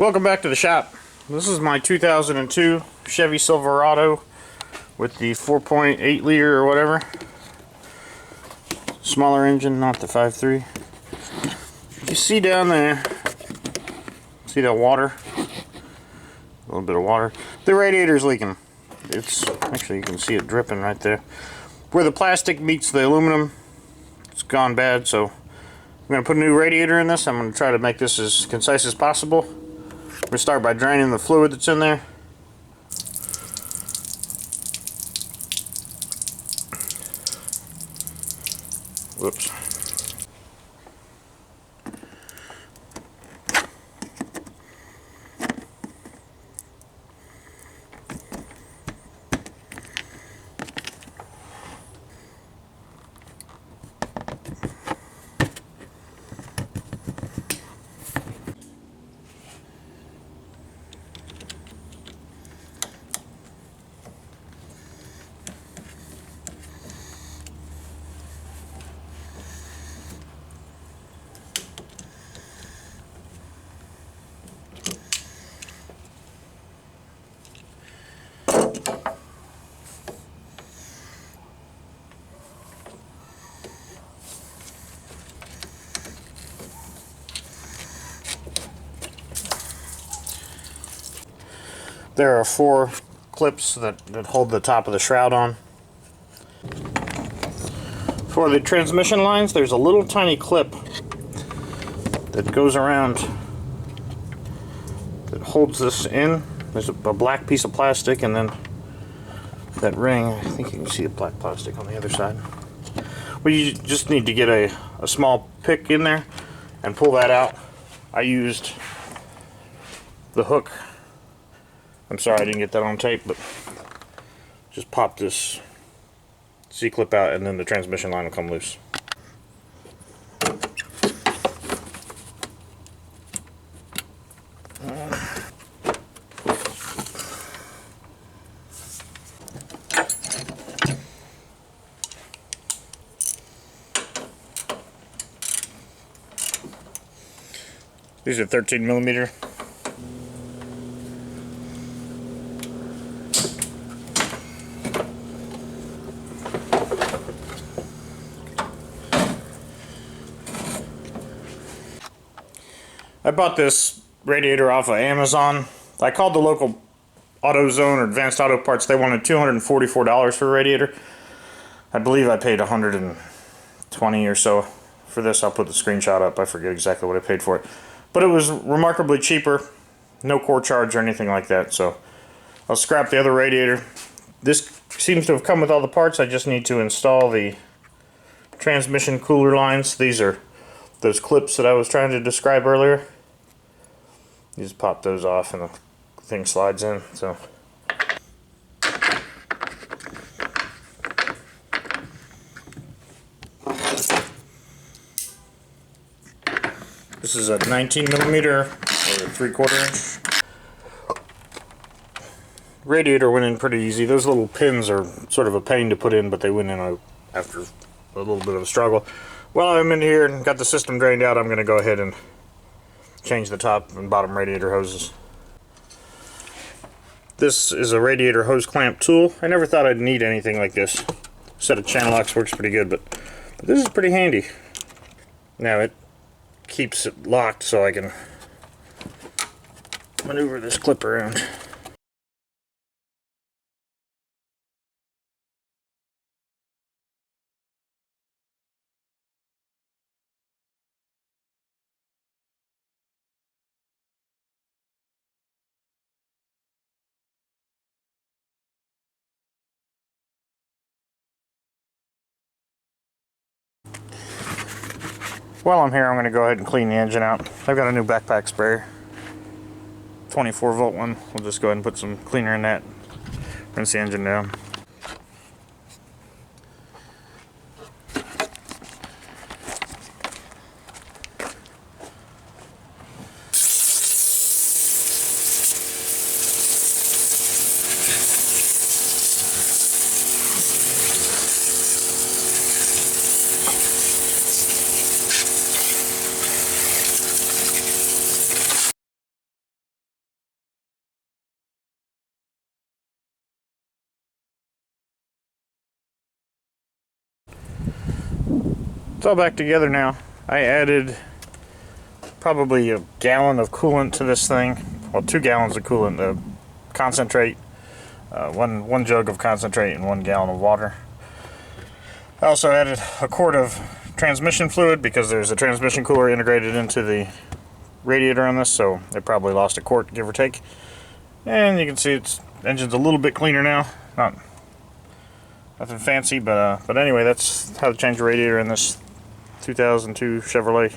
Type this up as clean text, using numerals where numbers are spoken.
Welcome back to the shop. This is my 2002 Chevy Silverado with the 4.8 liter or whatever. Smaller engine, not the 5.3. You see down there, see that water? A little bit of water. The radiator's leaking. It's actually, you can see it dripping right there. Where the plastic meets the aluminum, it's gone bad, so I'm going to put a new radiator in this. I'm going to try to make this as concise as possible. We're going to start by draining the fluid that's in there. Whoops. There are 4 clips that hold the top of the shroud on. For the transmission lines, there's a little tiny clip that goes around that holds this in. There's a black piece of plastic, and then that ring. I think you can see the black plastic on the other side. Well, you just need to get a small pick in there and pull that out. I used the hook. I'm sorry I didn't get that on tape, but just pop this C-clip out and then the transmission line will come loose. These are 13mm. I bought this radiator off of Amazon. I called the local AutoZone or Advanced Auto Parts. They wanted $244 for a radiator. I believe I paid $120 or so for this. I'll put the screenshot up. I forget exactly what I paid for it. But it was remarkably cheaper. No core charge or anything like that. So I'll scrap the other radiator. This seems to have come with all the parts. I just need to install the transmission cooler lines. These are those clips that I was trying to describe earlier. You just pop those off and the thing slides in. So this is a 19mm or 3/4 inch. Radiator went in pretty easy. Those little pins are sort of a pain to put in, but they went in after a little bit of a struggle. While I'm in here and got the system drained out, I'm going to go ahead and change the top and bottom radiator hoses. This is a radiator hose clamp tool. I never thought I'd need anything like this. A set of channel locks works pretty good, but this is pretty handy. Now it keeps it locked so I can maneuver this clip around. While I'm here, I'm going to go ahead and clean the engine out. I've got a new backpack sprayer, 24-volt one. We'll just go ahead and put some cleaner in that, rinse the engine down. It's all back together now. I added probably a gallon of coolant to this thing. Well, 2 gallons of coolant, concentrate, one jug of concentrate and 1 gallon of water. I also added a quart of transmission fluid because there's a transmission cooler integrated into the radiator on this, so they probably lost a quart, give or take. And you can see its engine's a little bit cleaner now. Nothing fancy, but anyway, that's how to change the radiator in this 2002 Chevrolet